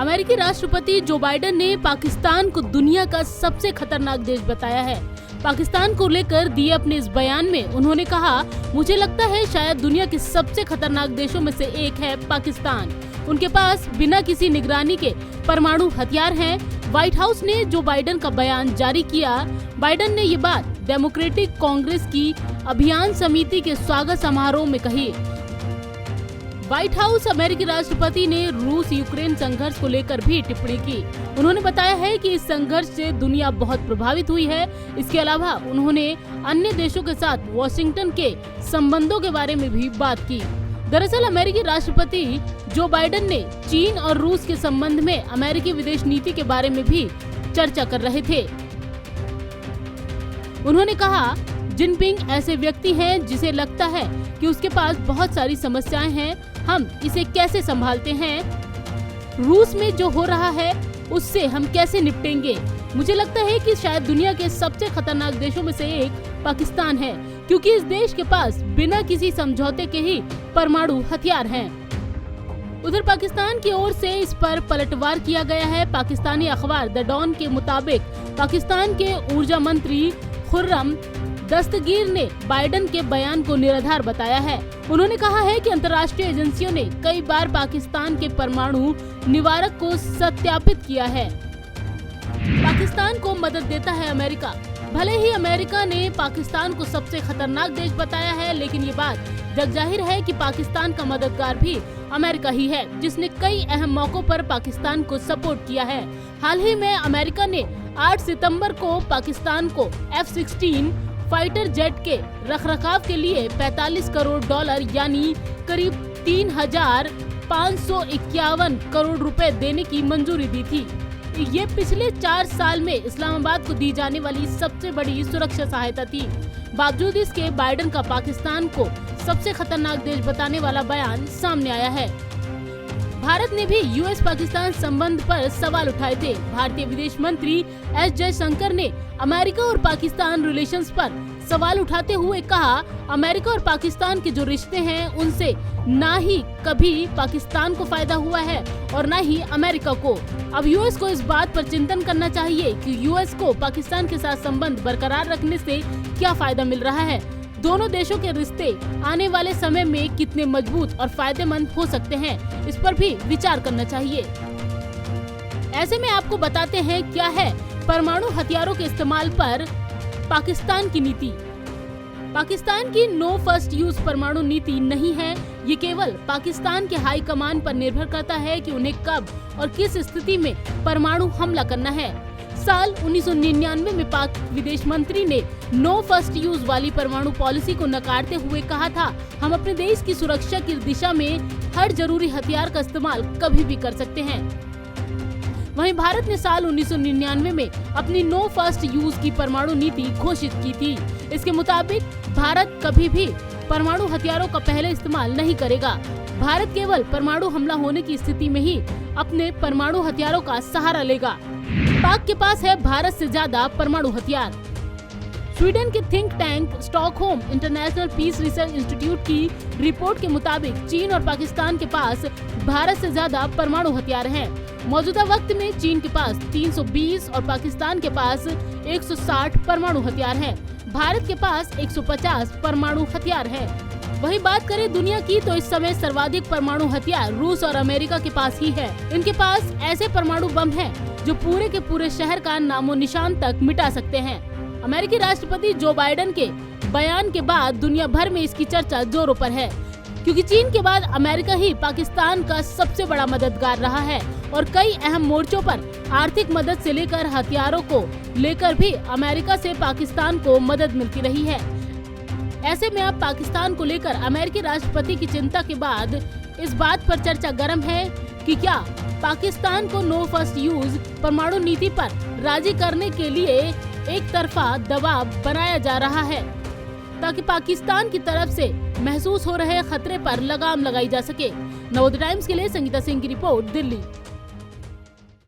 अमेरिकी राष्ट्रपति Joe Biden ने पाकिस्तान को दुनिया का सबसे खतरनाक देश बताया है। पाकिस्तान को लेकर दिए अपने इस बयान में उन्होंने कहा, मुझे लगता है शायद दुनिया के सबसे खतरनाक देशों में से एक है पाकिस्तान। उनके पास बिना किसी निगरानी के परमाणु हथियार हैं। व्हाइट हाउस ने जो बाइडेन का बयान जारी किया। बाइडेन ने ये बात डेमोक्रेटिक कांग्रेस की अभियान समिति के स्वागत समारोह में कही। व्हाइट हाउस अमेरिकी राष्ट्रपति ने रूस यूक्रेन संघर्ष को लेकर भी टिप्पणी की। उन्होंने बताया है कि इस संघर्ष से दुनिया बहुत प्रभावित हुई है। इसके अलावा उन्होंने अन्य देशों के साथ वॉशिंगटन के संबंधों के बारे में भी बात की। दरअसल अमेरिकी राष्ट्रपति जो बाइडेन ने चीन और रूस के संबंध में अमेरिकी विदेश नीति के बारे में भी चर्चा कर रहे थे। उन्होंने कहा, जिनपिंग ऐसे व्यक्ति हैं जिसे लगता है कि उसके पास बहुत सारी समस्याएं हैं, हम इसे कैसे संभालते हैं, रूस में जो हो रहा है उससे हम कैसे निपटेंगे। मुझे लगता है कि शायद दुनिया के सबसे खतरनाक देशों में से एक पाकिस्तान है, क्योंकि इस देश के पास बिना किसी समझौते के ही परमाणु हथियार हैं। उधर पाकिस्तान की ओर से इस पर पलटवार किया गया है। पाकिस्तानी अखबार द डॉन के मुताबिक पाकिस्तान के ऊर्जा मंत्री खुर्रम दस्तगीर ने बाइडेन के बयान को निराधार बताया है। उन्होंने कहा है कि अंतर्राष्ट्रीय एजेंसियों ने कई बार पाकिस्तान के परमाणु निवारक को सत्यापित किया है। पाकिस्तान को मदद देता है अमेरिका। भले ही अमेरिका ने पाकिस्तान को सबसे खतरनाक देश बताया है, लेकिन ये बात जगजाहिर है कि पाकिस्तान का मददगार भी अमेरिका ही है, जिसने कई अहम मौकों पर पाकिस्तान को सपोर्ट किया है। हाल ही में अमेरिका ने 8 सितंबर को पाकिस्तान को F-16 फाइटर जेट के रखरखाव के लिए $45 करोड़ यानी करीब 3,551 करोड़ रुपए देने की मंजूरी दी थी। ये पिछले 4 साल में इस्लामाबाद को दी जाने वाली सबसे बड़ी सुरक्षा सहायता थी। बावजूद इसके बाइडेन का पाकिस्तान को सबसे खतरनाक देश बताने वाला बयान सामने आया है। भारत ने भी यूएस पाकिस्तान संबंध पर सवाल उठाए थे। भारतीय विदेश मंत्री एस जयशंकर ने अमेरिका और पाकिस्तान रिलेशंस पर सवाल उठाते हुए कहा, अमेरिका और पाकिस्तान के जो रिश्ते हैं उनसे ना ही कभी पाकिस्तान को फायदा हुआ है और ना ही अमेरिका को। अब यूएस को इस बात पर चिंतन करना चाहिए कि यूएस को पाकिस्तान के साथ संबंध बरकरार रखने से क्या फायदा मिल रहा है। दोनों देशों के रिश्ते आने वाले समय में कितने मजबूत और फायदेमंद हो सकते हैं, इस पर भी विचार करना चाहिए। ऐसे में आपको बताते हैं क्या है परमाणु हथियारों के इस्तेमाल पर पाकिस्तान की नीति। पाकिस्तान की नो फर्स्ट यूज परमाणु नीति नहीं है। ये केवल पाकिस्तान के हाई कमान पर निर्भर करता है कि उन्हें कब और किस स्थिति में परमाणु हमला करना है। साल 1999 में पाक विदेश मंत्री ने नो फर्स्ट यूज वाली परमाणु पॉलिसी को नकारते हुए कहा था, हम अपने देश की सुरक्षा की दिशा में हर जरूरी हथियार का इस्तेमाल कभी भी कर सकते हैं। वहीं भारत ने साल 1999 में अपनी नो फर्स्ट यूज की परमाणु नीति घोषित की थी। इसके मुताबिक भारत कभी भी परमाणु हथियारों का पहले इस्तेमाल नहीं करेगा। भारत केवल परमाणु हमला होने की स्थिति में ही अपने परमाणु हथियारों का सहारा लेगा। पाक के पास है भारत से ज्यादा परमाणु हथियार। स्वीडन के think tank Stockholm International Peace Research Institute की रिपोर्ट के मुताबिक चीन और पाकिस्तान के पास भारत से ज्यादा परमाणु हथियार हैं। मौजूदा वक्त में चीन के पास 320 और पाकिस्तान के पास 160 परमाणु हथियार हैं। भारत के पास 150 परमाणु हथियार हैं। वही बात करें दुनिया की तो इस समय सर्वाधिक परमाणु हथियार रूस और अमेरिका के पास ही है। इनके पास ऐसे परमाणु बम हैं जो पूरे के पूरे शहर का नामो निशान तक मिटा सकते हैं। अमेरिकी राष्ट्रपति जो बाइडेन के बयान के बाद दुनिया भर में इसकी चर्चा जोरों पर है, क्योंकि चीन के बाद अमेरिका ही पाकिस्तान का सबसे बड़ा मददगार रहा है और कई अहम मोर्चों पर आर्थिक मदद से लेकर हथियारों को लेकर भी अमेरिका से पाकिस्तान को मदद मिलती रही है। ऐसे में अब पाकिस्तान को लेकर अमेरिकी राष्ट्रपति की चिंता के बाद इस बात पर चर्चा गर्म है कि क्या पाकिस्तान को नो फर्स्ट यूज परमाणु नीति पर राजी करने के लिए एक तरफा दबाव बनाया जा रहा है, ताकि पाकिस्तान की तरफ से महसूस हो रहे खतरे पर लगाम लगाई जा सके। नवोदय टाइम्स के लिए संगीता सिंह की रिपोर्ट, दिल्ली।